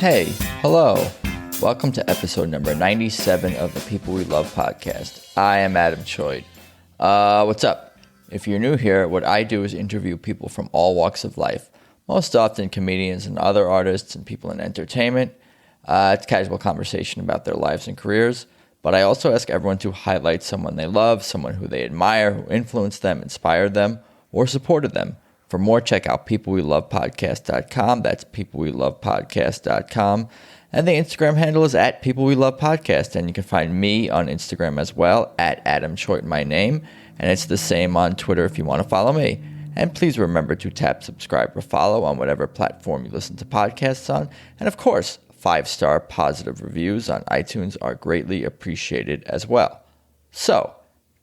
Hey, hello. Welcome to episode number 97 of the People We Love podcast. I am Adam Choid. What's up? If you're new here, what I do is interview people from all walks of life, most often comedians and other artists and people in entertainment. It's casual conversation about their lives and careers, but I also ask everyone to highlight someone they love, someone who they admire, who influenced them, inspired them, or supported them. For more, check out peoplewelovepodcast.com. That's peoplewelovepodcast.com. And the Instagram handle is at peoplewelovepodcast. And you can find me on Instagram as well, at Adam Choit, my name. And it's the same on Twitter if you want to follow me. And please remember to tap subscribe or follow on whatever platform you listen to podcasts on. And of course, 5-star positive reviews on iTunes are greatly appreciated as well. So,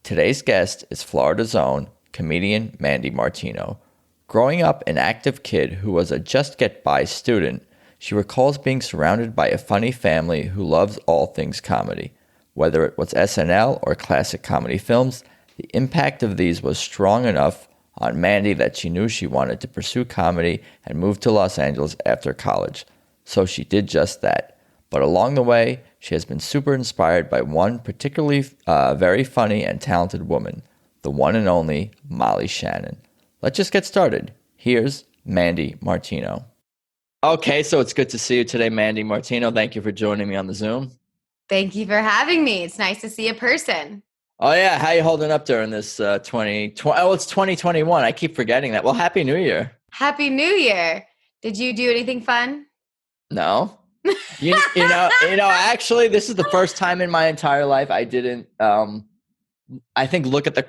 today's guest is Florida's own comedian Mandy Martino. Growing up an active kid who was a just-get-by student, she recalls being surrounded by a funny family who loves all things comedy. Whether it was SNL or classic comedy films, the impact of these was strong enough on Mandy that she knew she wanted to pursue comedy and move to Los Angeles after college. So she did just that. But along the way, she has been super inspired by one particularly very funny and talented woman, the one and only Molly Shannon. Let's just get started. Here's Mandy Martino. Okay, so it's good to see you today, Mandy Martino. Thank you for joining me on the Zoom. Thank you for having me. It's nice to see a person. Oh, yeah. How you holding up during this 2020? Oh, it's 2021. I keep forgetting that. Well, Happy New Year. Happy New Year. Did you do anything fun? No. You know, actually, this is the first time in my entire life I didn't, I think, look at the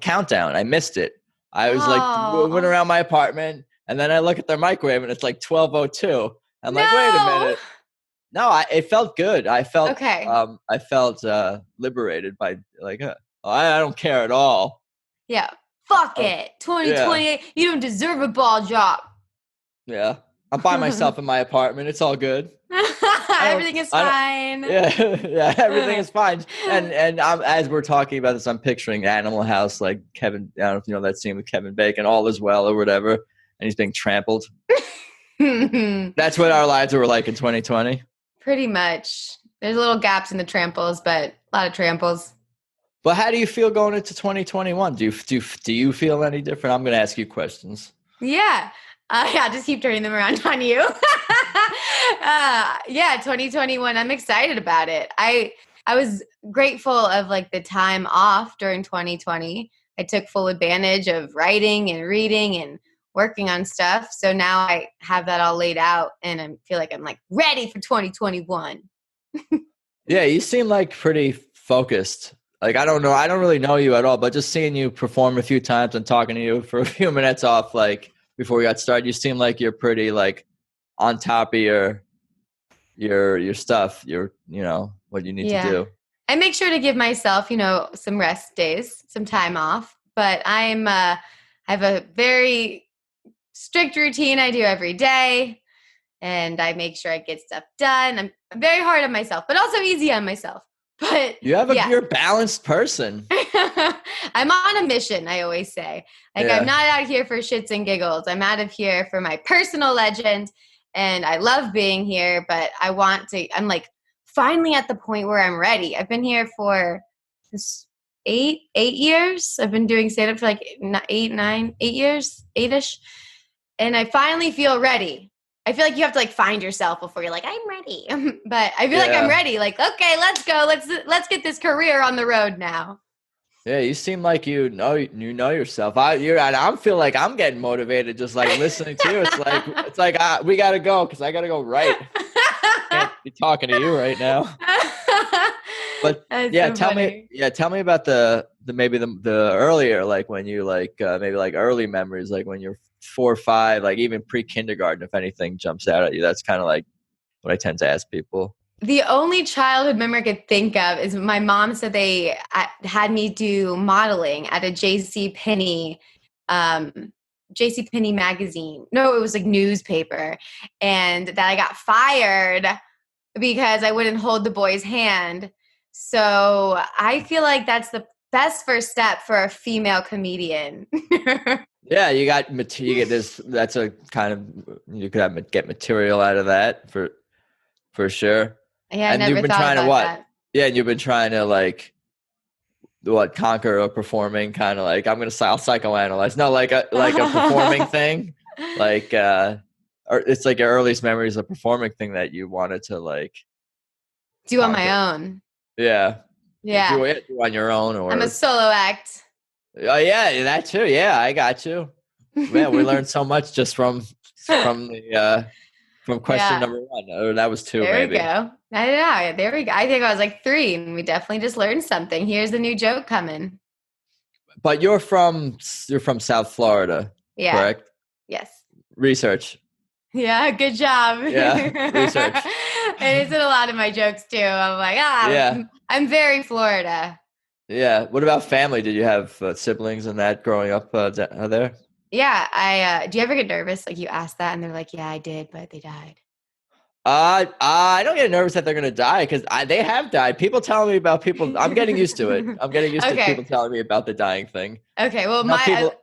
countdown. I missed it. I was like moving around my apartment, and then I look at their microwave, and it's like 12:02. I'm like, wait a minute. No, it felt good. I felt okay. I felt liberated by like, I don't care at all. Yeah, fuck it. 2028. Yeah. You don't deserve a ball job. Yeah, I'm by myself in my apartment. It's all good. Everything is fine. Yeah, everything is fine. And as we're talking about this, I'm picturing Animal House, like Kevin. I don't know if you know that scene with Kevin Bacon, all is well or whatever, and he's being trampled. That's what our lives were like in 2020. Pretty much. There's little gaps in the tramples, but a lot of tramples. But how do you feel going into 2021? Do you feel any different? I'm going to ask you questions. Yeah. Just keep turning them around on you. 2021. I'm excited about it. I was grateful of like the time off during 2020. I took full advantage of writing and reading and working on stuff. So now I have that all laid out and I feel like I'm like ready for 2021. Yeah, you seem like pretty focused. Like, I don't know. I don't really know you at all, but just seeing you perform a few times and talking to you for a few minutes off, like, before we got started, you seem like you're pretty like on top of your stuff, what you need to do. I make sure to give myself, some rest days, some time off, but I have a very strict routine I do every day and I make sure I get stuff done. I'm very hard on myself, but also easy on myself. But you're a balanced person. I'm on a mission, I always say. I'm not out here for shits and giggles. I'm out of here for my personal legend, and I love being here, but I'm like finally at the point where I'm ready. I've been here for 8 years. I've been doing stand-up for like 8 years, 8-ish, and I finally feel ready. I feel like you have to like find yourself before you're like, I'm ready. But I feel like I'm ready. Like, okay, let's go. Let's get this career on the road now. Yeah, you seem like you know yourself. I feel like I'm getting motivated just like listening to you. It's like we gotta go because I gotta go write. Can't be talking to you right now. But tell me about the earlier, like when you like maybe like early memories, like when you're 4 or 5, like even pre-kindergarten, if anything jumps out at you. That's kind of like what I tend to ask people. The only childhood memory I could think of is my mom said they had me do modeling at a JCPenney magazine. No, it was like newspaper. And that I got fired because I wouldn't hold the boy's hand. So I feel like that's the best first step for a female comedian. Yeah, you get this. That's a kind of, you could get material out of that for for sure. Yeah, I And you've never been thought trying to about what? that. Yeah, and you've been trying to like what conquer a performing kind of like I'll psychoanalyze. No, like a performing thing, like or it's like your earliest memories of performing thing that you wanted to like Do on conquer. my own. Yeah, Yeah. do on your own I'm a or solo act. oh yeah, that too. Yeah, I got you. Man, we learned so much just the from question Yeah. number one. Or that was two, There we maybe. go. I don't know. There we go. I think I was like 3 and we definitely just learned something. Here's a new joke coming. But you're from South Florida, Yeah. correct? Yes. Research. Yeah, good job. Yeah, research. And it's in a lot of my jokes too. I'm like, Yeah, I'm very Florida. yeah. What about family? Did you have siblings and that growing up there? Yeah, do you ever get nervous? Like you ask that and they're like, yeah, I did, but they died. I don't get nervous that they're gonna die because they have died. People telling me about people. I'm getting used to it. I'm getting used to people Okay. telling me about the dying thing. Okay. Well, Now people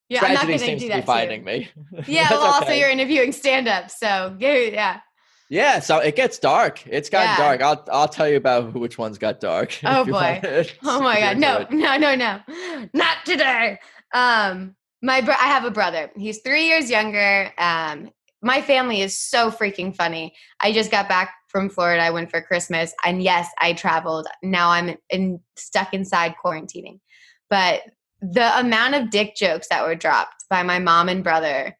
yeah, I'm not tragedy going to seems do to be that too. finding me. Yeah. Well, That's also okay. you're interviewing stand-up. So yeah. Yeah, so it gets dark. It's gotten Yeah. dark. I'll tell you about which ones got dark Oh if you want boy. it. Oh my If you're God. into No, it. no, no, no. Not today. I have a brother. He's 3 years younger. My family is so freaking funny. I just got back from Florida. I went for Christmas, and yes, I traveled. Now I'm stuck inside quarantining. But the amount of dick jokes that were dropped by my mom and brother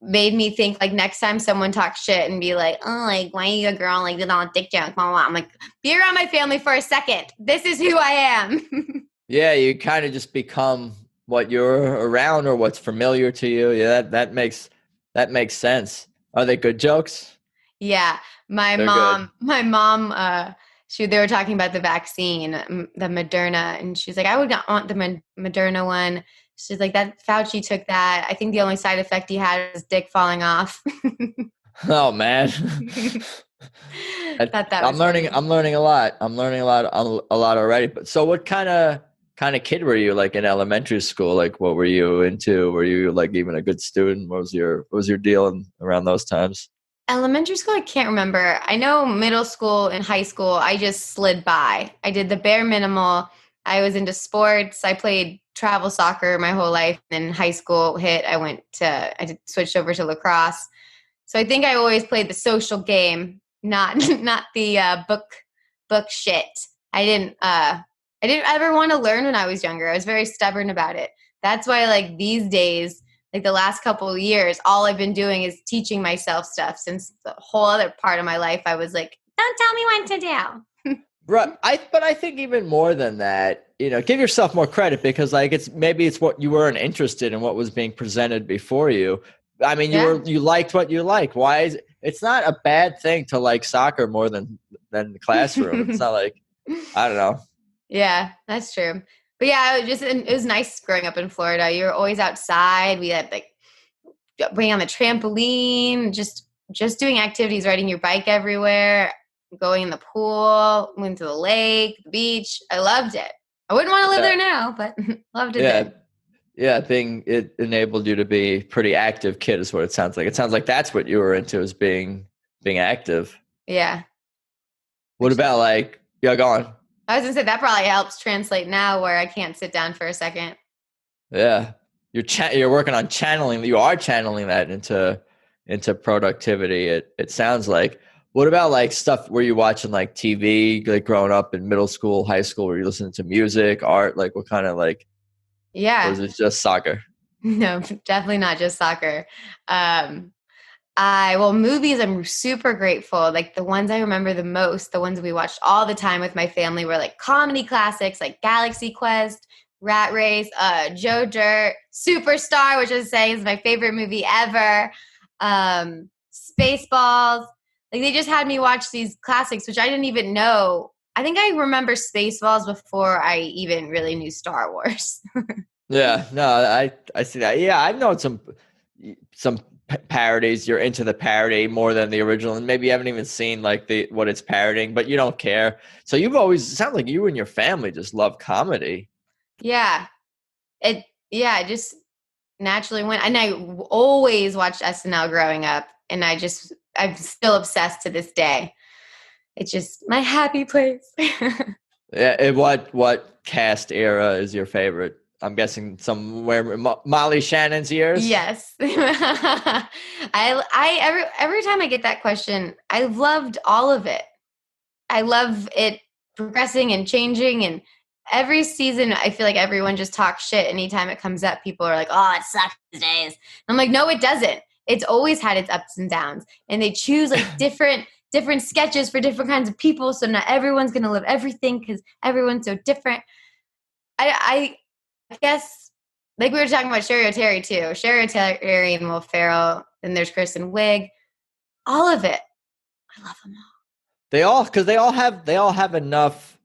made me think like next time someone talks shit and be like, oh, like, why are you a girl? Like, did all dick jokes? Blah, blah, blah. I'm like, be around my family for a second. This is who I am. Yeah, you kind of just become what you're around or what's familiar to you. Yeah, that makes sense. Are they good jokes? Yeah. They're good. My mom, they were talking about the vaccine, the Moderna, and she's like, I would not want the Moderna one. She's like, that Fauci took that. I think the only side effect he had was dick falling off. Oh man. Thought that I'm was learning. funny. I'm learning a lot. I'm learning a lot already. But so, what kind of kid were you? Like in elementary school? Like, what were you into? Were you like even a good student? What was your deal around those times? Elementary school, I can't remember. I know middle school and high school, I just slid by. I did the bare minimal. I was into sports. I played travel soccer my whole life. Then high school hit. Switched over to lacrosse. So I think I always played the social game, not not the book shit. I didn't I didn't ever want to learn when I was younger. I was very stubborn about it. That's why like these days, like the last couple of years, all I've been doing is teaching myself stuff since the whole other part of my life I was like, don't tell me what to do. Right. But I think even more than that, give yourself more credit because like maybe it's what you weren't interested in what was being presented before you. I mean, Yeah. you liked what you like. Why is it's not a bad thing to like soccer more than the classroom. It's not like I don't know. Yeah, that's true. But yeah, it was nice growing up in Florida. You were always outside. We had like being on the trampoline, just doing activities, riding your bike everywhere, going in the pool, went to the lake, the beach. I loved it. I wouldn't want to live Yeah. there now, but loved it Yeah. then. Yeah, it enabled you to be a pretty active kid is what it sounds like. It sounds like that's what you were into is being active. Yeah. What about like yeah, go on. I was gonna say that probably helps translate now where I can't sit down for a second. Yeah. You're working on channeling you are channeling that into productivity. It sounds like. What about like stuff were you watching like TV like growing up in middle school, high school? Were you listening to music, art? Like what kind of like or was Yeah. it just soccer? No, definitely not just soccer. Um, Movies, I'm super grateful. Like the ones I remember the most, the ones we watched all the time with my family were like comedy classics like Galaxy Quest, Rat Race, Joe Dirt, Superstar, which I was saying is my favorite movie ever. Spaceballs. Like they just had me watch these classics, which I didn't even know. I think I remember Spaceballs before I even really knew Star Wars. Yeah, no, I see that. Yeah, I've known some parodies. You're into the parody more than the original, and maybe you haven't even seen like the what it's parodying, but you don't care. So you've always it sounds like you and your family just love comedy. Yeah. It just naturally went. And I always watched SNL growing up. And I just I'm still obsessed to this day. It's just my happy place. Yeah. What cast era is your favorite? I'm guessing somewhere Molly Shannon's years. Yes. Every time I get that question, I loved all of it. I love it progressing and changing, and every season I feel like everyone just talks shit anytime it comes up. People are like, "Oh, it sucks these days." I'm like, "No, it doesn't. It's always had its ups and downs." And they choose like different sketches for different kinds of people, so not everyone's going to love everything cuz everyone's so different. I guess like we were talking about Sherry O'Terry too. Sherry O'Terry and Will Ferrell, and there's Kristen Wiig. All of it. I love them all. Because they all have enough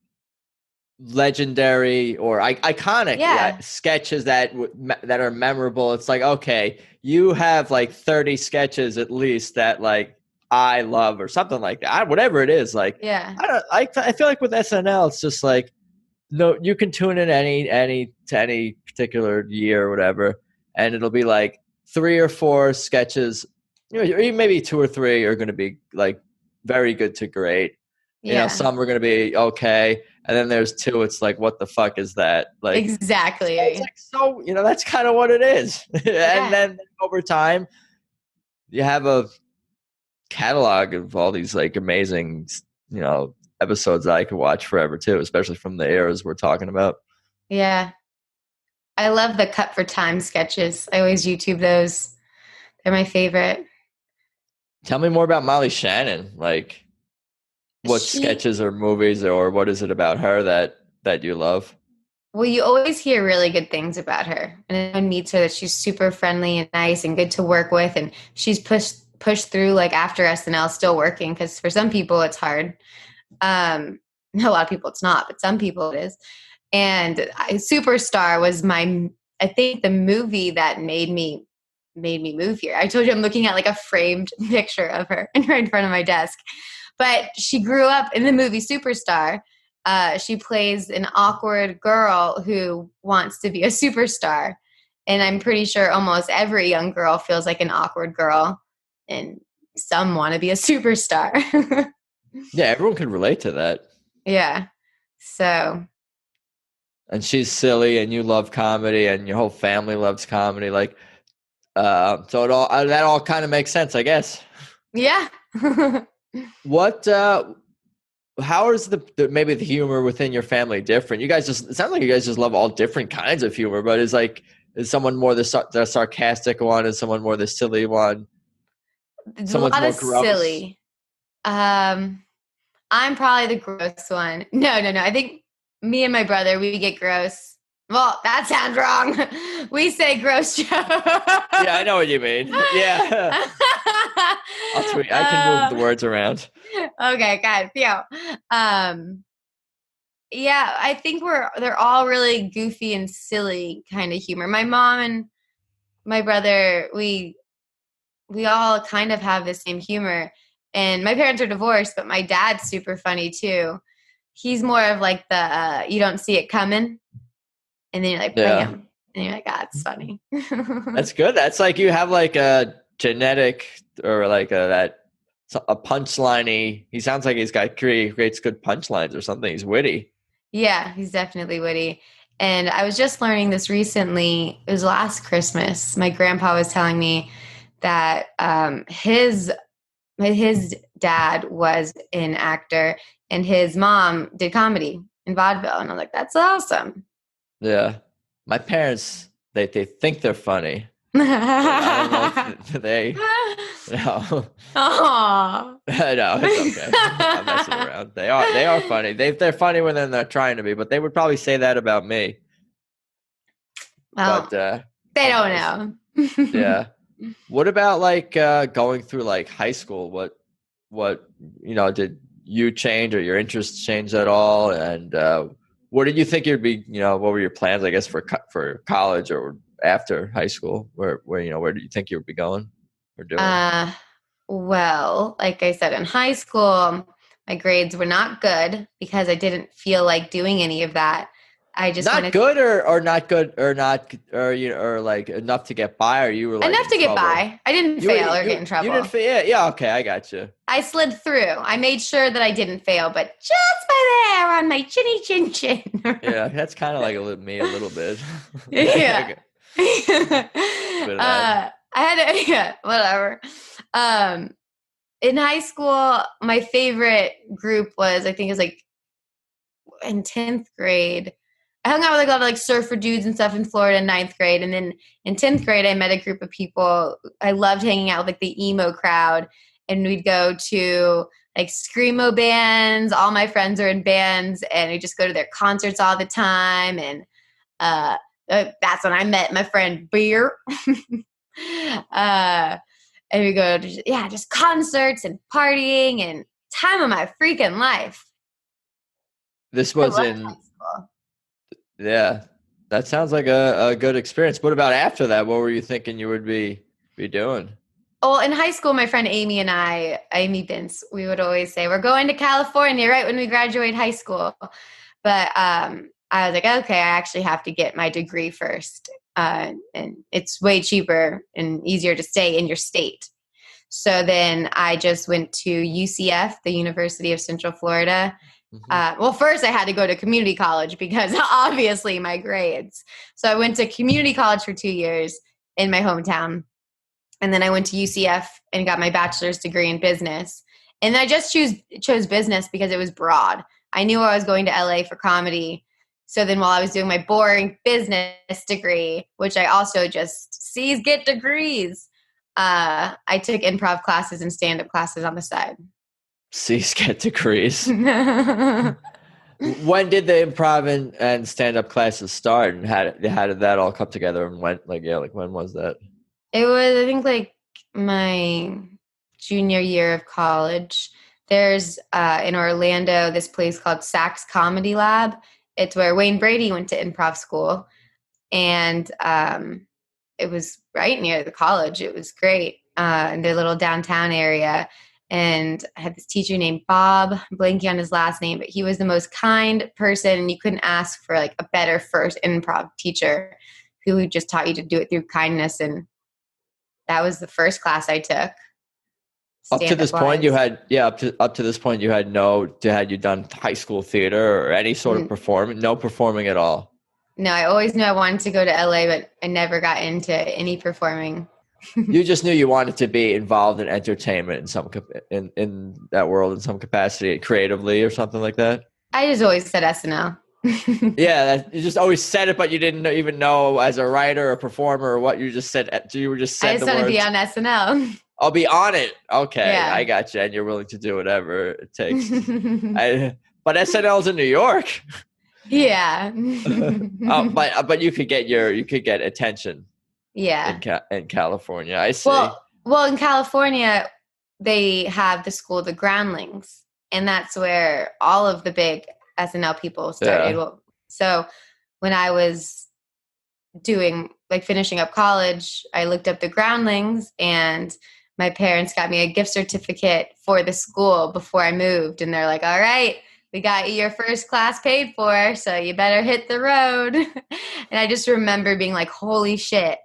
legendary or iconic sketches that are memorable. It's like, okay, you have like 30 sketches at least that like I love or something like that. Whatever it is, like I feel like with SNL, it's just like no, you can tune in any particular year or whatever, and it'll be like 3 or 4 sketches, or maybe 2 or 3 are going to be like very good to great. Some are going to be okay, and then there's 2. It's like, what the fuck is that? Like exactly. It's like, so that's kind of what it is. And then over time, you have a catalog of all these like amazing, episodes that I could watch forever too, especially from the eras we're talking about. Yeah. I love the Cut for Time sketches. I always YouTube those. They're my favorite. Tell me more about Molly Shannon. Like, what sketches or movies or what is it about her that you love? Well, you always hear really good things about her. And everyone meets her that she's super friendly and nice and good to work with. And she's pushed through like after SNL still working, because for some people it's hard. A lot of people it's not, but some people it is. And Superstar was I think the movie that made me move here. I told you I'm looking at like a framed picture of her right in front of my desk. But she grew up in the movie Superstar. She plays an awkward girl who wants to be a superstar. And I'm pretty sure almost every young girl feels like an awkward girl, and some want to be a superstar. Yeah, everyone can relate to that. Yeah. So. And she's silly, and you love comedy, and your whole family loves comedy. Like, so that all kind of makes sense, I guess. Yeah. How is maybe the humor within your family different? It sounds like you guys just love all different kinds of humor, but is someone more the sarcastic one? Is someone more the silly one? Someone's a lot more of gross? Silly. I'm probably the gross one. No. I think me and my brother, we get gross. Well, that sounds wrong. We say gross jokes. Yeah, I know what you mean. Yeah. I'll tweet. I can move the words around. Okay, God. Yeah. Yeah, I think they're all really goofy and silly kind of humor. My mom and my brother, we all kind of have the same humor. And my parents are divorced, but my dad's super funny too. He's more of like the you don't see it coming, and then you're like, bam, and you're like, ah, it's funny. That's good. That's like you have like a genetic or like a punchline-y. He sounds like he's got creates good punchlines or something. He's witty. Yeah, he's definitely witty. And I was just learning this recently. It was last Christmas. My grandpa was telling me that his dad was an actor and his mom did comedy in vaudeville. And I'm like, that's awesome. Yeah. My parents, they think they're funny. I don't know if they... No. Aww. No, it's okay. I'm messing around. They are funny. They're funny when they're not trying to be, but they would probably say that about me. Well, but they don't know. Yeah. What about like going through like high school? What did you change or your interests change at all? And what did you think you'd be? What were your plans? I guess for college or after high school? Where do you think you would be going or doing? Well, like I said, in high school, my grades were not good because I didn't feel like doing any of that. I just Not wanted to, good or not good or not or or like enough to get by, or you were like enough in to get trouble. by. I didn't You fail or get you in you didn't trouble. fail. Yeah, yeah, okay, I got you. I slid through. I made sure that I didn't fail, but just by there on my chinny chin chin. Yeah, that's kind of like me a little bit. Yeah. Okay, bit of that. I had to, yeah, whatever. Um, in high school, my favorite group was, I think it was like in 10th grade. I hung out with like a lot of like surfer dudes and stuff in Florida in 9th grade. And then in 10th grade, I met a group of people. I loved hanging out with like the emo crowd. And we'd go to like screamo bands. All my friends are in bands, and we just go to their concerts all the time. And that's when I met my friend Beer. uh, and we go to just concerts and partying and time of my freaking life. This I was loved in high school. Yeah, that sounds like a good experience. What about after that? What were you thinking you would be doing? Well, in high school, my friend Amy and Amy Vince, we would always say, we're going to California right when we graduate high school. But I was like, okay, I actually have to get my degree first. And it's way cheaper and easier to stay in your state. So then I just went to UCF, the University of Central Florida. Mm-hmm. Well, first I had to go to community college because obviously my grades. So I went to community college for 2 years in my hometown. And then I went to UCF and got my bachelor's degree in business. And I just chose business because it was broad. I knew I was going to LA for comedy. So then while I was doing my boring business degree, which I also just C's get degrees, I took improv classes and stand-up classes on the side. C's get degrees. It When did the improv and stand-up classes start, and how did that all come together, and when was that? was, I think, like my junior year of college. There's in Orlando this place called Saks Comedy Lab. It's where Wayne Brady went to improv school, and it was right near the college. It was great in their little downtown area. And I had this teacher named Bob, I'm blanking on his last name, but he was the most kind person. And you couldn't ask for like a better first improv teacher who just taught you to do it through kindness. And that was the first class I took. Up to Stand up this point, you wise. had up to this point, you had you done high school theater or any sort of performing? No performing at all. No, I always knew I wanted to go to LA, but I never got into any performing. You just knew you wanted to be involved in entertainment in in that world in some capacity, creatively or something like that. I just always said SNL. Yeah, you just always said it, but you didn't even know as a writer or performer or what you just said. You were just said I just the want to words. be on SNL. I'll be on it. Okay, Yeah. I got you, and you're willing to do whatever it takes. But SNL's in New York. Yeah. But you could get attention. Yeah. In California, I see. Well, in California, they have the school, the Groundlings, and that's where all of the big SNL people started. Yeah. Well, so when I was finishing up college, I looked up the Groundlings, and my parents got me a gift certificate for the school before I moved. And they're like, all right, we got you your first class paid for, so you better hit the road. And I just remember being like, holy shit.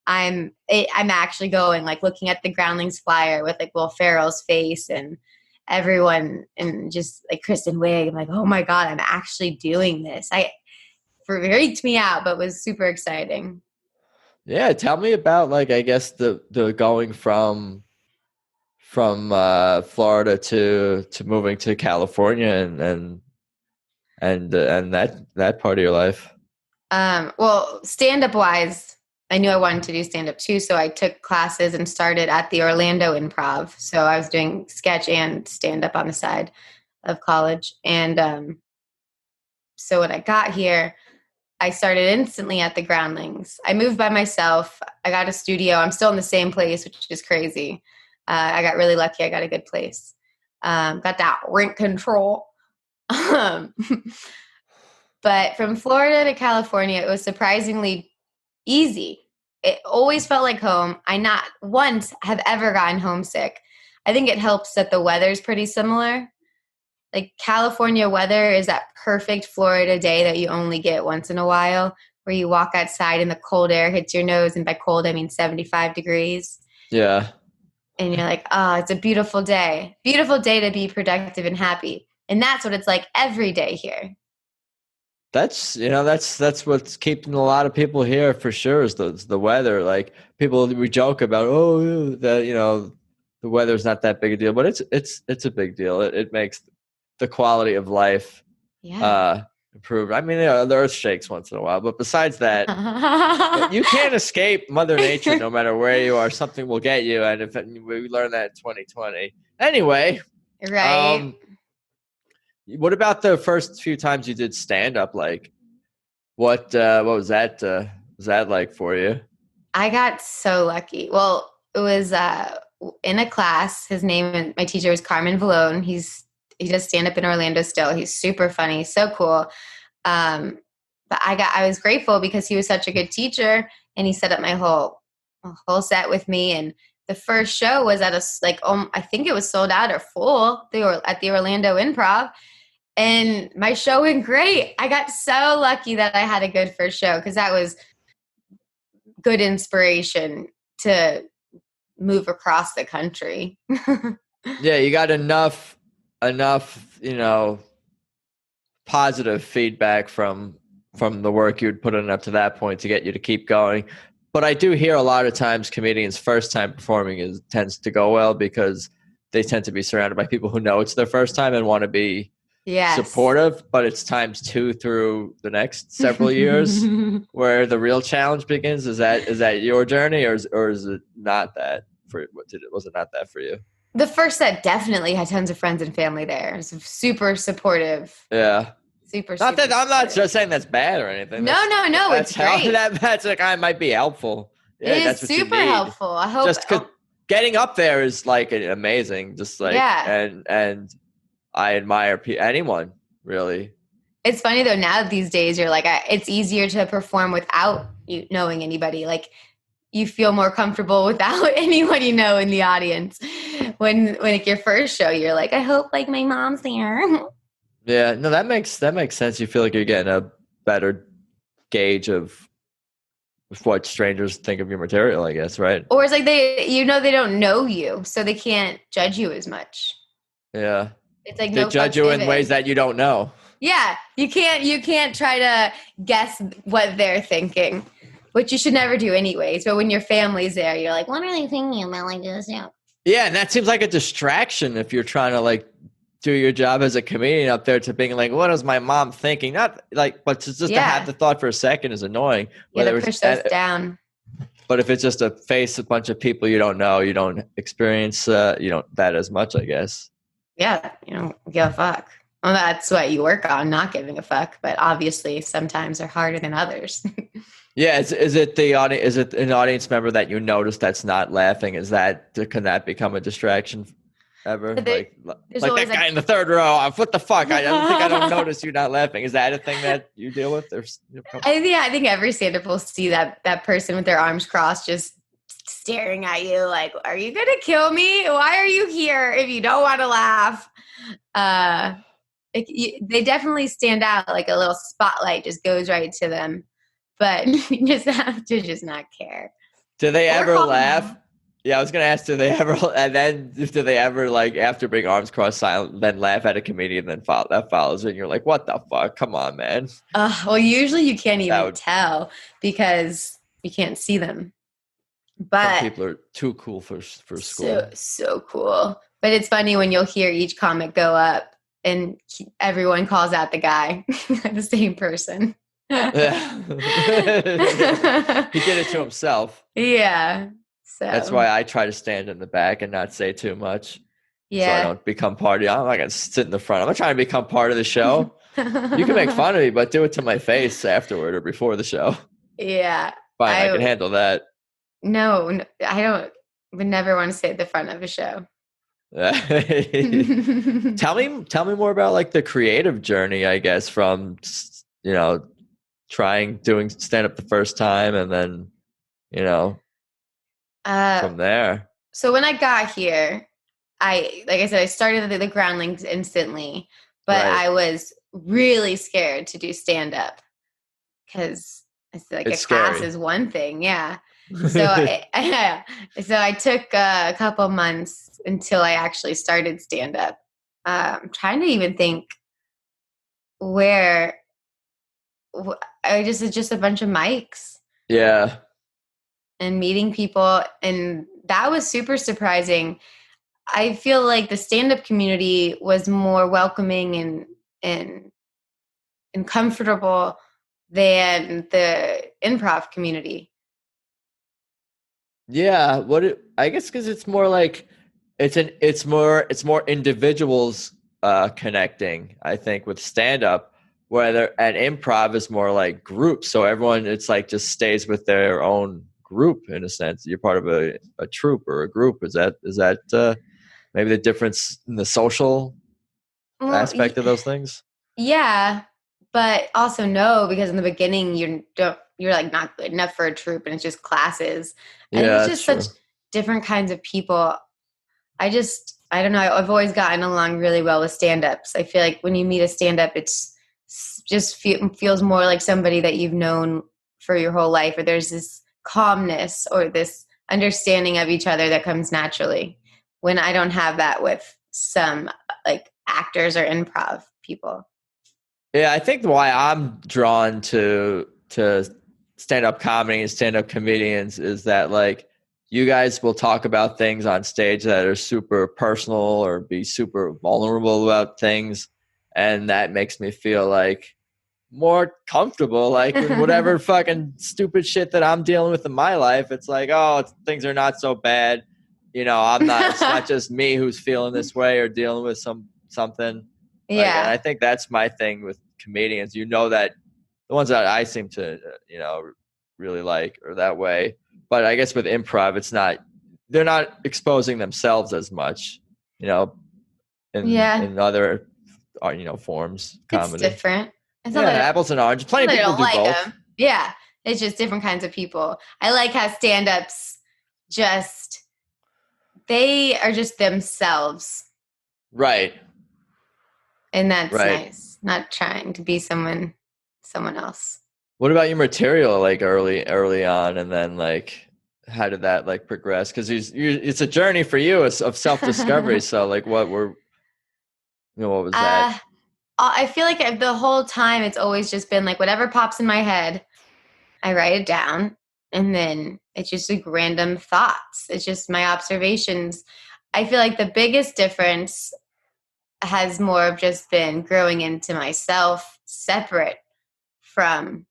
I'm actually going, like looking at the Groundlings flyer with like Will Ferrell's face and everyone, and just like Kristen Wiig. I'm like, oh my God, I'm actually doing this. It freaked me out, but was super exciting. Yeah, tell me about like I guess the going from Florida to moving to California and that part of your life. Well, stand-up wise, I knew I wanted to do stand-up too, so I took classes and started at the Orlando Improv. So I was doing sketch and stand-up on the side of college. And so when I got here, I started instantly at the Groundlings. I moved by myself. I got a studio. I'm still in the same place, which is crazy. I got really lucky. I got a good place. Got that rent control. But from Florida to California, it was surprisingly easy. It always felt like home. I not once have ever gotten homesick. I think it helps that the weather's pretty similar. like California weather is that perfect Florida day that you only get once in a while, where you walk outside and the cold air hits your nose. And by cold, I mean 75 degrees. Yeah. And you're like, oh, it's a beautiful day. Beautiful day to be productive and happy. And that's what it's like every day here. That's that's what's keeping a lot of people here for sure is the weather. Like we joke about, that the weather's not that big a deal, but it's a big deal. It makes the quality of life improve. I mean, the earth shakes once in a while, but besides that, you can't escape Mother Nature. No matter where you are, something will get you, and we learned that in 2020. Anyway, right. What about the first few times you did stand up? Like, what was that? Was that like for you? I got so lucky. Well, it was in a class. His name, my teacher was Carmen Vallone. He does stand up in Orlando still. He's super funny, so cool. But I was grateful because he was such a good teacher, and he set up my whole set with me. And the first show was at I think it was sold out or full. They were at the Orlando Improv. And my show went great. I got so lucky that I had a good first show because that was good inspiration to move across the country. Yeah, you got enough, positive feedback from the work you'd put in up to that point to get you to keep going. But I do hear a lot of times comedians' first time performing tends to go well because they tend to be surrounded by people who know it's their first time and want to be supportive, but it's times 2 through the next several years where the real challenge begins. Is that your journey, or is it not that was it not that for you? The first set definitely had tons of friends and family there. It was super supportive. Yeah. Super. I'm not just saying that's bad or anything. No, it's great. That's like, I might be helpful. Yeah, it is super helpful. I hope just because getting up there is like amazing. Just like and I admire anyone really. It's funny though. Now these days, you're like, it's easier to perform without you knowing anybody. Like you feel more comfortable without anyone you know in the audience. When it's your first show, you're like, I hope like my mom's there. Yeah, no, that makes sense. You feel like you're getting a better gauge of what strangers think of your material, I guess, right? Or it's like they don't know you, so they can't judge you as much. Yeah. It's like they judge you in ways that you don't know. Yeah, you can't try to guess what they're thinking, which you should never do anyways. But when your family's there, you're like, what are they thinking about like this? Yeah, and that seems like a distraction if you're trying to like do your job as a comedian up there to being like, what is my mom thinking? Not like, but to have the thought for a second is annoying. Yeah, to push those down. But if it's just a bunch of people you don't know, you don't experience that as much, I guess. Yeah, you don't give a fuck. Well, that's what you work on, not giving a fuck. But obviously, sometimes they're harder than others. Yeah, is it an audience member that you notice that's not laughing? Can that become a distraction ever? Like that guy in the third row. What the fuck? I don't notice you not laughing. Is that a thing that you deal with? I think every stand-up will see that person with their arms crossed, just staring at you like, are you gonna kill me? Why are you here if you don't want to laugh? They definitely stand out. Like a little spotlight just goes right to them, but you just have to just not care. Do they ever laugh? Yeah, I was gonna ask, do they ever like after being arms crossed silent then laugh at a comedian then that follows it and you're like, what the fuck? Come on, man. Well, usually you can't even tell because you can't see them. But some people are too cool for school. So cool. But it's funny when you'll hear each comic go up and everyone calls out the guy, the same person. Yeah. He did it to himself. Yeah. So that's why I try to stand in the back and not say too much. Yeah. So I don't become part of it. I'm not going to sit in the front. I'm not trying to become part of the show. You can make fun of me, but do it to my face afterward or before the show. Yeah. Fine, I can handle that. No, I would never want to sit at the front of a show. Tell me more about like the creative journey, I guess, from doing stand up the first time and then from there. So when I got here, like I said, I started the Groundlings instantly, but Right. I was really scared to do stand up because it's like It's a class scary. is one thing. Yeah. So I took a couple months until I actually started stand up. I'm trying to even think where it's just a bunch of mics Yeah. and meeting people. And that was super surprising. I feel like the stand-up community was more welcoming and comfortable than the improv community. Yeah, I guess because it's more like it's more individuals connecting. I think with stand up, whether and improv is more like groups. So everyone it's like just stays with their own group in a sense. You're part of a troupe or a group. Is that maybe the difference in the social Well, aspect of those things? yeah, but also no, because in the beginning you're like not good enough for a troupe, and it's just classes. I think Yeah, it's that's just such true. different kinds of people. I don't know. I've always gotten along really well with stand-ups. I feel like when you meet a stand-up, feels more like somebody that you've known for your whole life, or there's this calmness or this understanding of each other that comes naturally. When I don't have that with some like actors or improv people. Yeah, I think why I'm drawn to stand up comedy and stand up comedians is that like you guys will talk about things on stage that are super personal or be super vulnerable about things, and that makes me feel like more comfortable. Like in whatever fucking stupid shit that I'm dealing with in my life, it's like, oh, things are not so bad. I'm not. It's not just me who's feeling this way or dealing with something. Like, and Yeah. I think that's my thing with comedians. That the ones that I seem to, really like are that way. But I guess with improv, it's not. They're not exposing themselves as much, you know, Yeah. in other, forms It's comedy. different. It's Yeah, apples and oranges. not Plenty of that I people don't do like both. them. Yeah. It's just different kinds of people. I like how stand-ups just they are just themselves, Right, and that's right. nice. Not trying to be someone else. What about your material, like early on, and then like how did that like progress? Because it's a journey for you of self discovery. So like, what was that? uh I feel like the whole time it's always just been like whatever pops in my head, I write it down, and then it's just like random thoughts. It's just my observations. I feel like the biggest difference has more of just been growing into myself separate from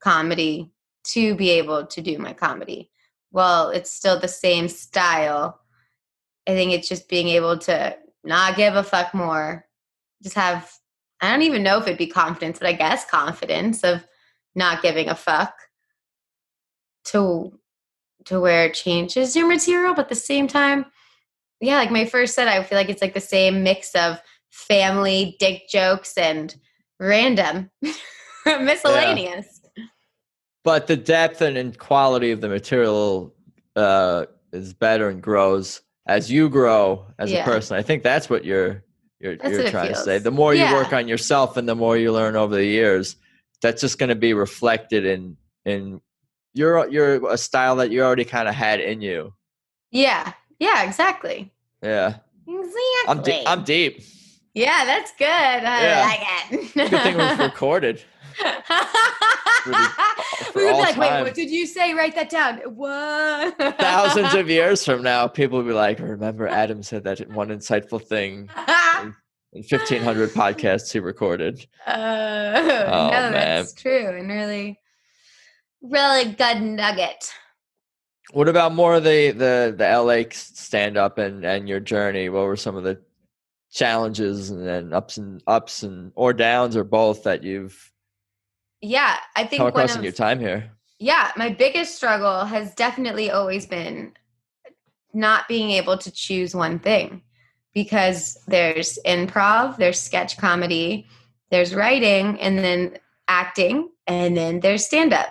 comedy to be able to do my comedy. Well, it's still the same style. I think it's just being able to not give a fuck more. Just have, I don't even know if it'd be confidence, but I guess confidence of not giving a fuck to where it changes your material, but at the same time, yeah, like my first set, I feel like it's like the same mix of family, dick jokes, and random Yeah, miscellaneous. but the depth and quality of the material is better and grows as you grow as a Yeah, person. I think that's what you're that's what it trying to say. feels. The more you work Yeah, on yourself and the more you learn over the years, that's just going to be reflected in your a style that you already kind of had in you. yeah, yeah, exactly. Yeah, I'm Exactly. deep. Yeah, that's good. I Yeah, like it's a good thing it was it. recorded for the for We would be all like, wait, what time. did you say? Write that down. What? Thousands of years from now, people will be like, "Remember, Adam said that one insightful thing in 1,500 podcasts he recorded." Oh No, man, that's true. And really, really good nugget. what about more of the LA stand up and your journey? What were some of the challenges and then ups and or downs or both that you've Yeah, I come think across in your time here? my biggest struggle has definitely always been not being able to choose one thing because there's improv, there's sketch comedy, there's writing, and then acting, and then there's stand up.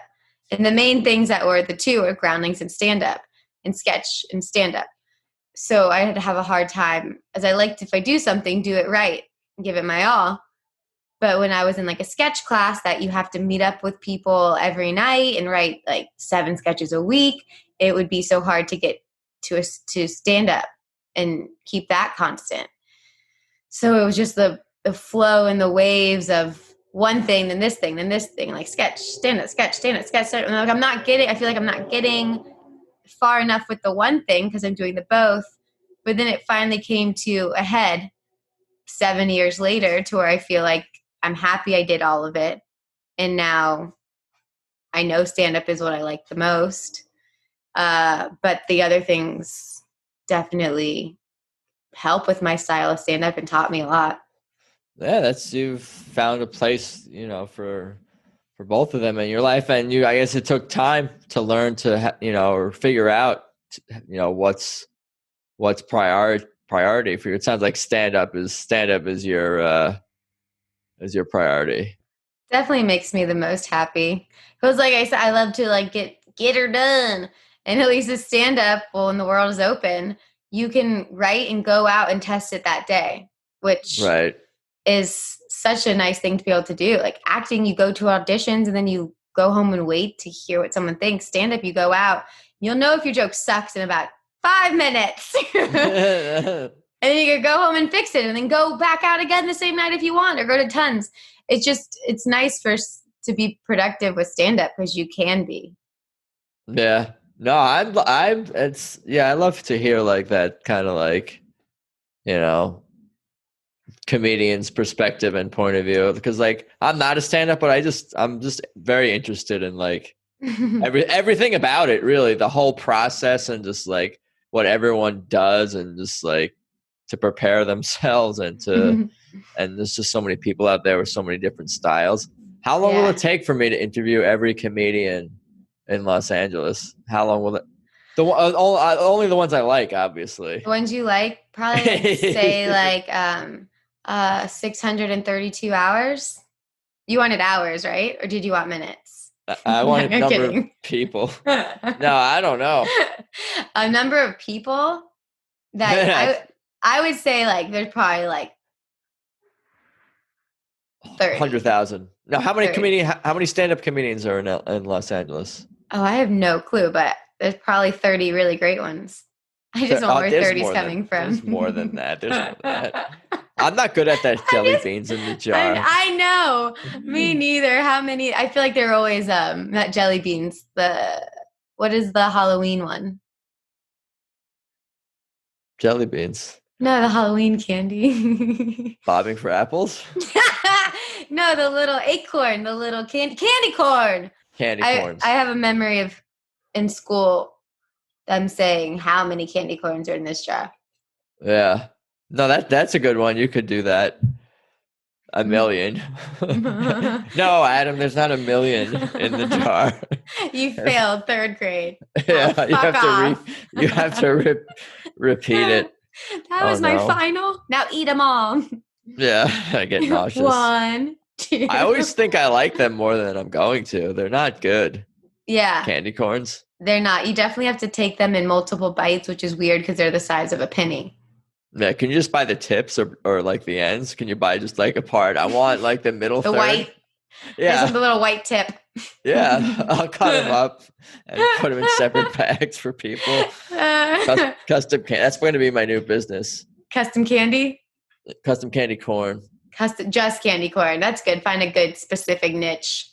And the main things that were the two are groundlings and stand up, and sketch and stand up. so I had to have a hard time, as I liked, if I do something, do it right, give it my all. But when I was in like a sketch class that you have to meet up with people every night and write like 7 sketches a week, it would be so hard to get to stand up and keep that constant. So it was just the flow and the waves of one thing, then this thing, then this thing, like sketch, stand up, sketch, stand up, sketch. And like I feel like I'm not getting far enough with the one thing because I'm doing the both. But then it finally came to a head 7 years later to where I feel like I'm happy I did all of it. And now I know stand-up is what I like the most. But the other things definitely help with my style of stand-up and taught me a lot. Yeah, you've found a place, for both of them in your life. And I guess it took time to learn to, or figure out, what's priority for you. It sounds like stand-up is your priority. Definitely makes me the most happy. Because like I said, I love to like get her done. And at least with stand-up, well, when the world is open, you can write and go out and test it that day, which is such a nice thing to be able to do. Like acting, you go to auditions and then you go home and wait to hear what someone thinks. Stand-up, you go out, you'll know if your joke sucks in about 5 minutes. And then you can go home and fix it and then go back out again the same night if you want, or go to tons. It's nice to be productive with stand-up because you can be. Yeah. No, I love to hear like that kind of like, comedian's perspective and point of view, because like I'm not a stand-up, but I'm just very interested in like everything about it, really, the whole process and just like what everyone does and just like to prepare themselves and there's just so many people out there with so many different styles. How long will it take for me to interview every comedian in Los Angeles? How long will it? Only the ones I like, obviously. The ones you like, probably I'd say like 632 hours. You wanted hours, right? Or did you want minutes? I wanted number of people. No, I don't know. A number of people that I would say like there's probably like 100,000. Now, how many stand-up comedians are in Los Angeles? Oh, I have no clue, but there's probably 30 really great ones. I just want where 30 is coming from. There's more than that. I'm not good at that jelly beans in the jar. I know. Me neither. How many? I feel like they're always not jelly beans. What is the Halloween one? Jelly beans. No, the Halloween candy. Bobbing for apples? No, the little acorn, the little candy corn. Candy corns. I have a memory of in school them saying how many candy corns are in this jar. Yeah. No, that's a good one. You could do that. A million. No, Adam, there's not a million in the jar. You failed 3rd grade. Yeah, you have to repeat it. That was my final. Now eat them all. Yeah, I get nauseous. 1, 2. I always think I like them more than I'm going to. They're not good. Yeah. Candy corns. They're not. You definitely have to take them in multiple bites, which is weird because they're the size of a penny. Yeah, can you just buy the tips or like the ends? Can you buy just like a part? I want like the middle third. White. Yeah. There's the little white tip. Yeah, I'll cut them up and put them in separate bags for people. Custom candy. That's going to be my new business. Custom candy? Custom candy corn. Just candy corn. That's good. Find a good specific niche.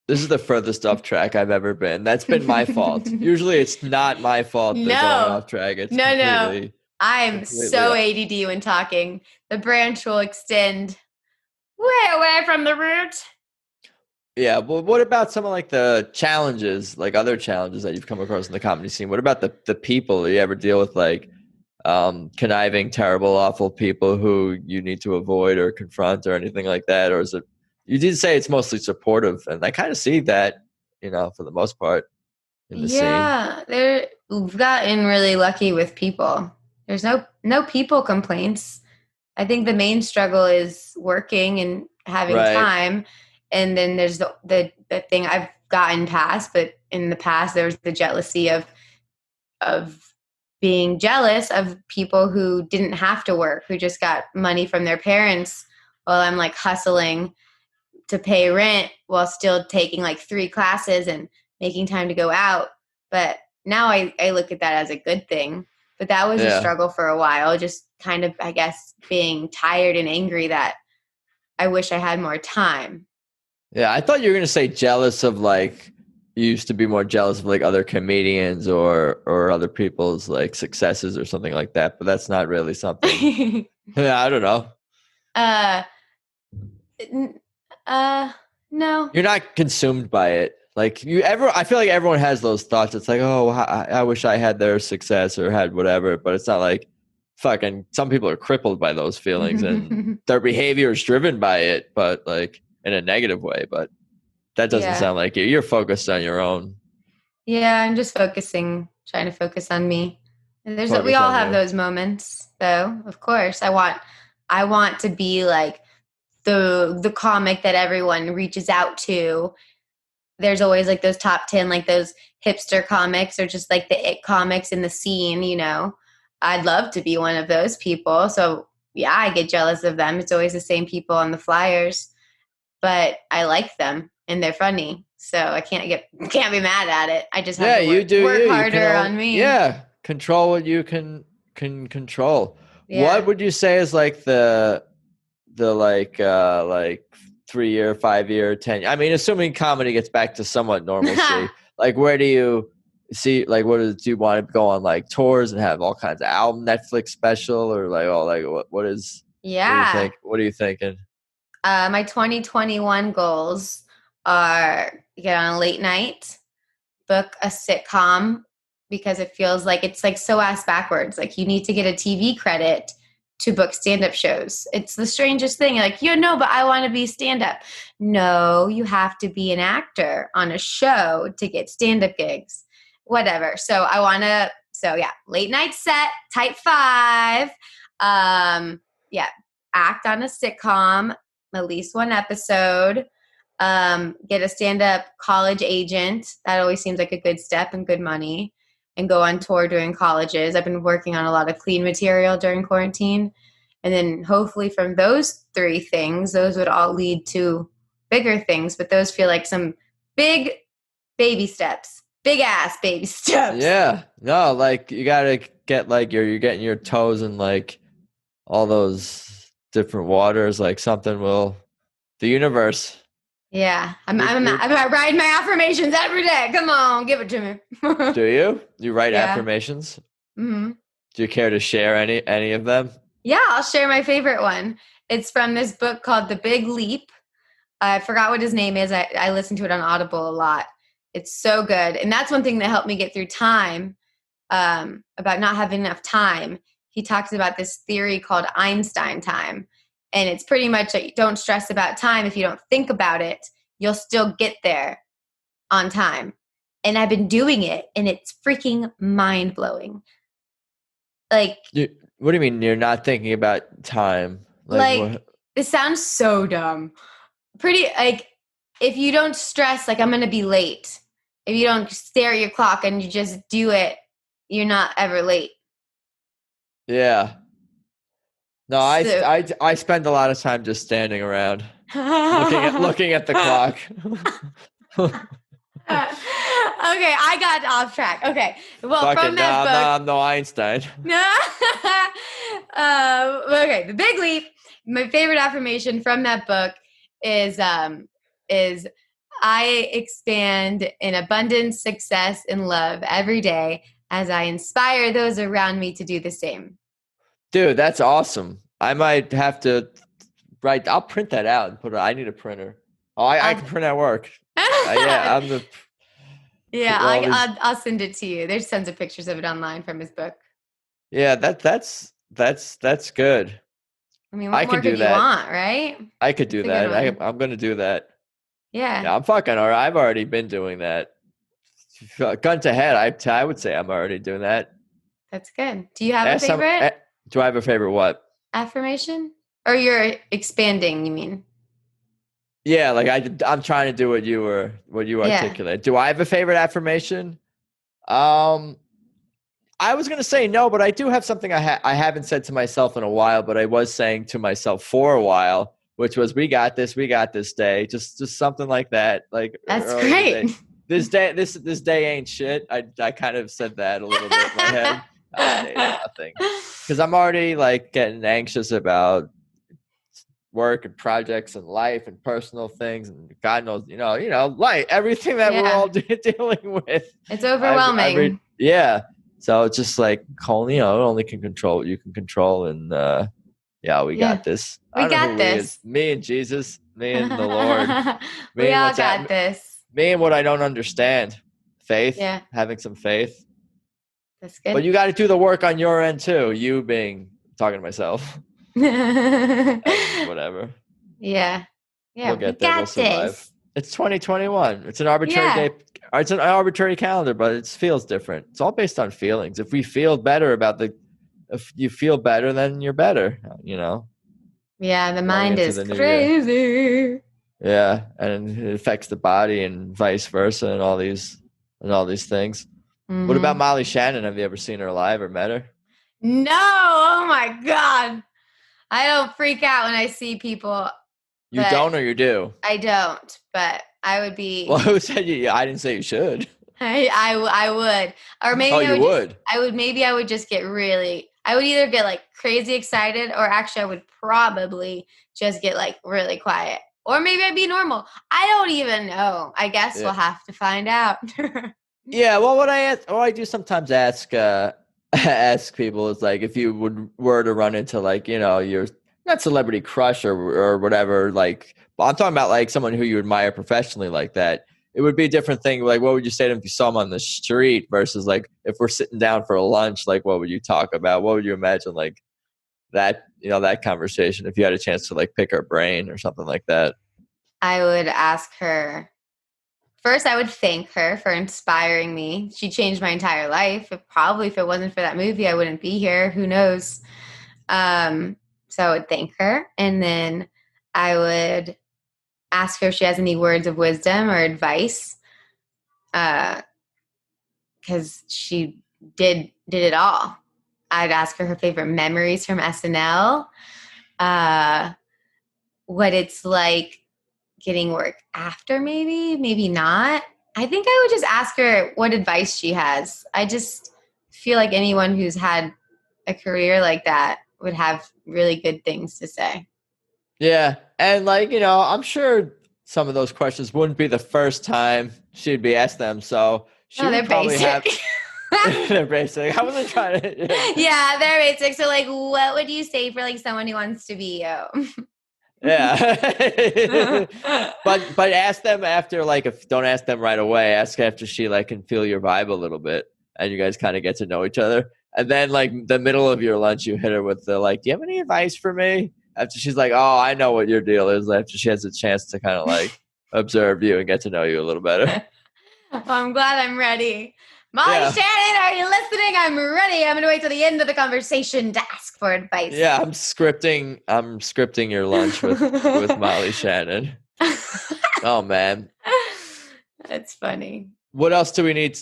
This is the furthest off track I've ever been. That's been my fault. Usually it's not my fault they're going off track. It's no. I'm so ADD when talking. The branch will extend way away from the root. Yeah, well, what about some of like the challenges, like other challenges that you've come across in the comedy scene? What about the people? Do you ever deal with like conniving, terrible, awful people who you need to avoid or confront or anything like that? Or is it, you did say it's mostly supportive, and I kind of see that, for the most part in the scene. Yeah, we've gotten really lucky with people. There's no people complaints. I think the main struggle is working and having time. And then there's the thing I've gotten past, but in the past there was the jealousy of being jealous of people who didn't have to work, who just got money from their parents while I'm like hustling to pay rent while still taking like 3 classes and making time to go out. But now I look at that as a good thing. But that was a struggle for a while, just kind of, I guess, being tired and angry that I wish I had more time. Yeah, I thought you were going to say jealous of like, you used to be more jealous of like other comedians or other people's like successes or something like that, but that's not really something. Yeah, I don't know. No. You're not consumed by it. Like I feel like everyone has those thoughts. It's like, oh, I wish I had their success or had whatever, but it's not like fucking, some people are crippled by those feelings and their behavior is driven by it, but like in a negative way. But that doesn't sound like you. You're focused on your own. Yeah, I'm just trying to focus on me. And we all have those moments, though. Of course, I want to be like the comic that everyone reaches out to. There's always like those top 10, like those hipster comics or just like the it comics in the scene, you know. I'd love to be one of those people. So yeah, I get jealous of them. It's always the same people on the flyers, but I like them and they're funny. So I can't be mad at it. I just have to work harder on me. Yeah, control what you can control. Yeah. What would you say is like the like 3-year, 5-year, 10? I mean, assuming comedy gets back to somewhat normalcy, like where do you see, like do you want to go on like tours and have all kinds of album Netflix special, or like what is? Yeah. What are you thinking? My 2021 goals are get on a late night, book a sitcom, because it feels like it's like so ass backwards. Like you need to get a TV credit to book stand-up shows. It's the strangest thing. Like, but I want to be stand-up. No, you have to be an actor on a show to get stand-up gigs. Whatever. So late night set, type 5. Act on a sitcom, at least one episode. Get a stand-up college agent. That always seems like a good step and good money. And go on tour doing colleges. I've been working on a lot of clean material during quarantine. And then hopefully from those 3 things, those would all lead to bigger things. But those feel like some big baby steps. Big ass baby steps. Yeah. No, like you gotta get like you're getting your toes in like all those different waters. Like the universe. Yeah, I'm writing my affirmations every day. Come on, give it to me. Do you? You write affirmations? Mm-hmm. Do you care to share any of them? Yeah, I'll share my favorite one. It's from this book called The Big Leap. I forgot what his name is. I listen to it on Audible a lot. It's so good. And that's one thing that helped me get through time, about not having enough time. He talks about this theory called Einstein Time. And it's pretty much like, don't stress about time. If you don't think about it, you'll still get there on time. And I've been doing it, and it's freaking mind-blowing. Like, what do you mean you're not thinking about time? It sounds so dumb. Pretty, like, if you don't stress, like, I'm going to be late. If you don't stare at your clock and you just do it, you're not ever late. Yeah. No, I spend a lot of time just standing around, looking at the clock. Okay, I got off track. Okay, well, from that book, I'm no Einstein. Okay, The Big Leap. My favorite affirmation from that book is I expand in abundance, success, and love every day as I inspire those around me to do the same. Dude, that's awesome. I might have to I'll print that out and put it. I need a printer. Oh, I can print at work. Yeah, I'm the. Yeah, I'll send it to you. There's tons of pictures of it online from his book. Yeah, that's good. I mean, what more could you want, right? I could do that. I'm going to do that. Yeah, I'm fucking all right. I've already been doing that. Gun to head, I would say I'm already doing that. That's good. Do you have a favorite? Do I have a favorite what? Affirmation? Or you're expanding, you mean? Yeah, like I'm trying to do what you articulate. Do I have a favorite affirmation? I I was going to say no, but I do have something I haven't said to myself in a while, but I was saying to myself for a while, which was, we got this day. Just something like that. Like That's great. This day ain't shit. I kind of said that a little bit in my head. This day ain't nothing. Because I'm already like getting anxious about work and projects and life and personal things and God knows, life, everything that we're all dealing with. It's overwhelming. Yeah. So it's just like, only can control what you can control. And we got this. We got this. Me and Jesus, me and the Lord. We all got this. Me and what I don't understand. Faith. Yeah. Having some faith. That's good. But you got to do the work on your end too. You talking to myself. Whatever. Yeah. We'll get there. We'll survive. This. It's 2021. It's an arbitrary day. It's an arbitrary calendar, but it feels different. It's all based on feelings. If we feel better if you feel better, then you're better, Yeah, the mind is crazy. Yeah, and it affects the body and vice versa and all these things. Mm-hmm. What about Molly Shannon? Have you ever seen her live or met her? No. Oh my God. I don't freak out when I see people. You don't or you do? I don't, but I would be. Well, who said you? I didn't say you should. I would. Or maybe I would just get really, I would either get like crazy excited or actually I would probably just get like really quiet. Or maybe I'd be normal. I don't even know. I guess we'll have to find out. Yeah, well, what I do sometimes ask people is like, if you were to run into like, your not celebrity crush or whatever, like, I'm talking about like someone who you admire professionally like that. It would be a different thing. Like, what would you say to them if you saw them on the street versus like if we're sitting down for a lunch, like what would you talk about? What would you imagine like that, that conversation if you had a chance to like pick her brain or something like that? I would ask her. First, I would thank her for inspiring me. She changed my entire life. If it wasn't for that movie, I wouldn't be here. Who knows? So I would thank her. And then I would ask her if she has any words of wisdom or advice. Because she did it all. I'd ask her favorite memories from SNL. What it's like getting work after, maybe not. I think I would just ask her what advice she has. I just feel like anyone who's had a career like that would have really good things to say. Yeah. And like, I'm sure some of those questions wouldn't be the first time she'd be asked them. So she would probably basic. They're basic. I wasn't trying to. Yeah, they're basic. So like, what would you say for like someone who wants to be you? Yeah. but ask them after, like, if don't ask them right away, ask after she like can feel your vibe a little bit and you guys kind of get to know each other. And then like the middle of your lunch, you hit her with the like, do you have any advice for me? After she's like, oh, I know what your deal is. After she has a chance to kind of like observe you and get to know you a little better. Well, I'm glad I'm ready. Molly Shannon, are you listening? I'm ready. I'm going to wait till the end of the conversation to ask for advice. Yeah, I'm scripting your lunch with Molly Shannon. Oh man, that's funny. What else do we need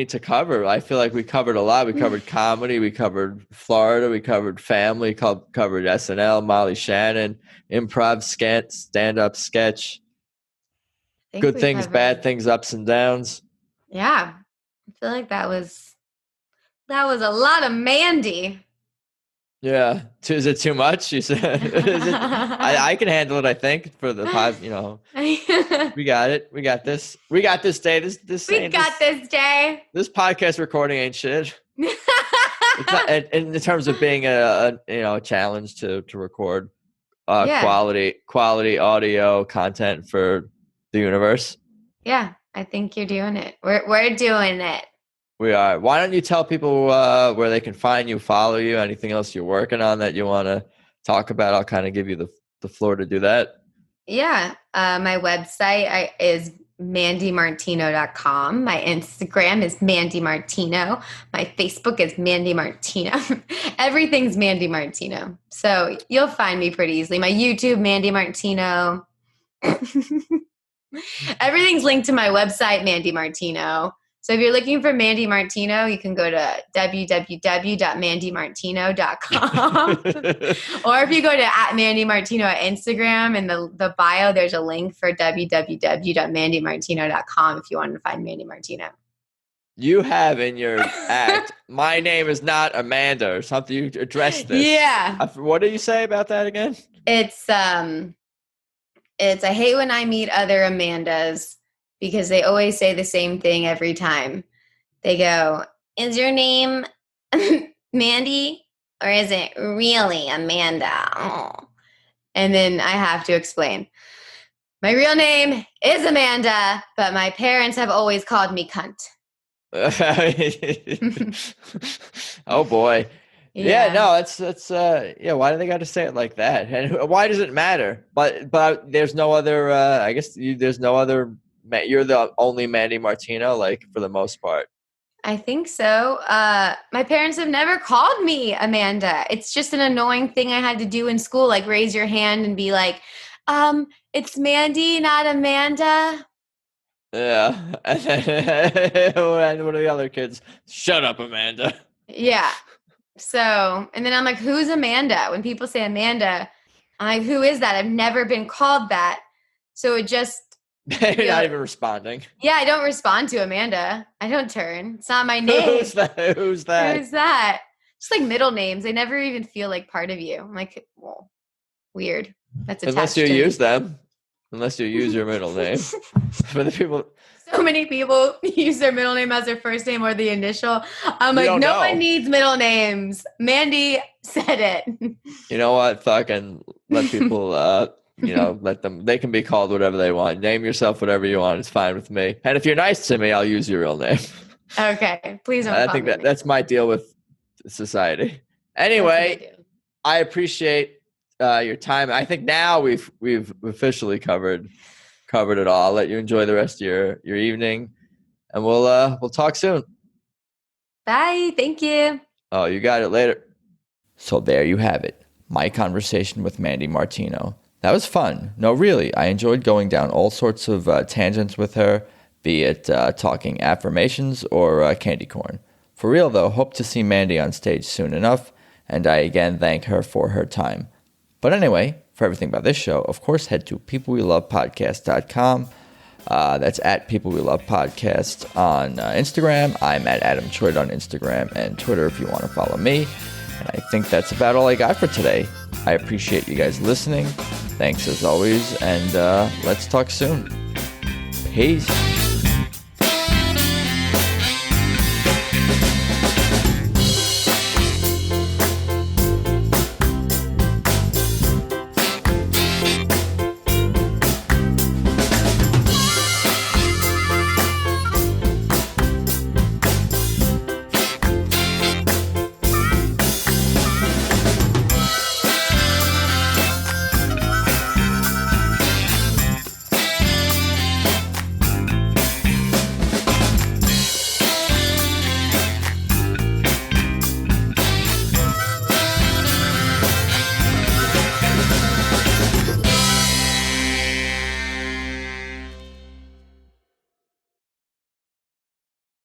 to cover? I feel like we covered a lot. We covered comedy, we covered Florida, we covered family, covered SNL, Molly Shannon, improv, stand-up, sketch. Good things, bad things, ups and downs. Yeah. I feel like that was a lot of Mandy. Yeah. Is it too much? You said. I can handle it, I think, for the positive, We got it. We got this. We got this day. This this day. This podcast recording ain't shit. It's not, in terms of being a challenge to record quality audio content for the universe. Yeah, I think you're doing it. We're doing it. We are. Why don't you tell people where they can find you, follow you, anything else you're working on that you want to talk about? I'll kind of give you the floor to do that. Yeah. My website is mandymartino.com. My Instagram is Mandy Martino. My Facebook is Mandy Martino. Everything's Mandy Martino. So you'll find me pretty easily. My YouTube, Mandy Martino. Everything's linked to my website, Mandy Martino. So if you're looking for Mandy Martino, you can go to www.mandymartino.com. Or if you go to @MandyMartino at Instagram, in the bio, there's a link for www.mandymartino.com if you want to find Mandy Martino. You have in your act, my name is not Amanda or something. You address this. Yeah. What do you say about that again? It's I hate when I meet other Amandas because they always say the same thing every time. They go, is your name Mandy or is it really Amanda? Oh. And then I have to explain. My real name is Amanda, but my parents have always called me cunt. Oh boy. Yeah, no, that's why do they got to say it like that? And why does it matter? But there's no other I guess there's no other, you're the only Mandy Martino, like, for the most part. I think so. My parents have never called me Amanda. It's just an annoying thing I had to do in school, like raise your hand and be like, it's Mandy, not Amanda. Yeah. And one of the other kids, shut up, Amanda. Yeah. So, and then I'm like, who's Amanda? When people say Amanda, I'm like, who is that? I've never been called that. So it just... You're not even responding. Yeah, I don't respond to Amanda. I don't turn. It's not my name. Who's that? Who's that? Just like middle names. They never even feel like part of you. I'm like, well, weird. That's attached unless you to use them. Unless you use your middle name. For the people... So many people use their middle name as their first name or the initial. I'm like, no one needs middle names. Mandy said it. You know what? Fucking let people, let them, they can be called whatever they want. Name yourself whatever you want. It's fine with me. And if you're nice to me, I'll use your real name. Okay. Please don't. I think that's my deal with society. Anyway, I appreciate your time. I think now we've officially covered it all. I'll let you enjoy the rest of your evening, and we'll talk soon. Bye. Thank you. Oh, you got it. Later. So there you have it. My conversation with Mandy Martino. That was fun. No, really. I enjoyed going down all sorts of tangents with her, be it talking affirmations or candy corn. For real, though, hope to see Mandy on stage soon enough, and I again thank her for her time. But anyway, for everything about this show, of course, head to peoplewelovepodcast.com. That's at People We Love Podcast on Instagram. I'm at Adam Choid on Instagram and Twitter if you want to follow me. And I think that's about all I got for today. I appreciate you guys listening. Thanks as always, and let's talk soon. Peace.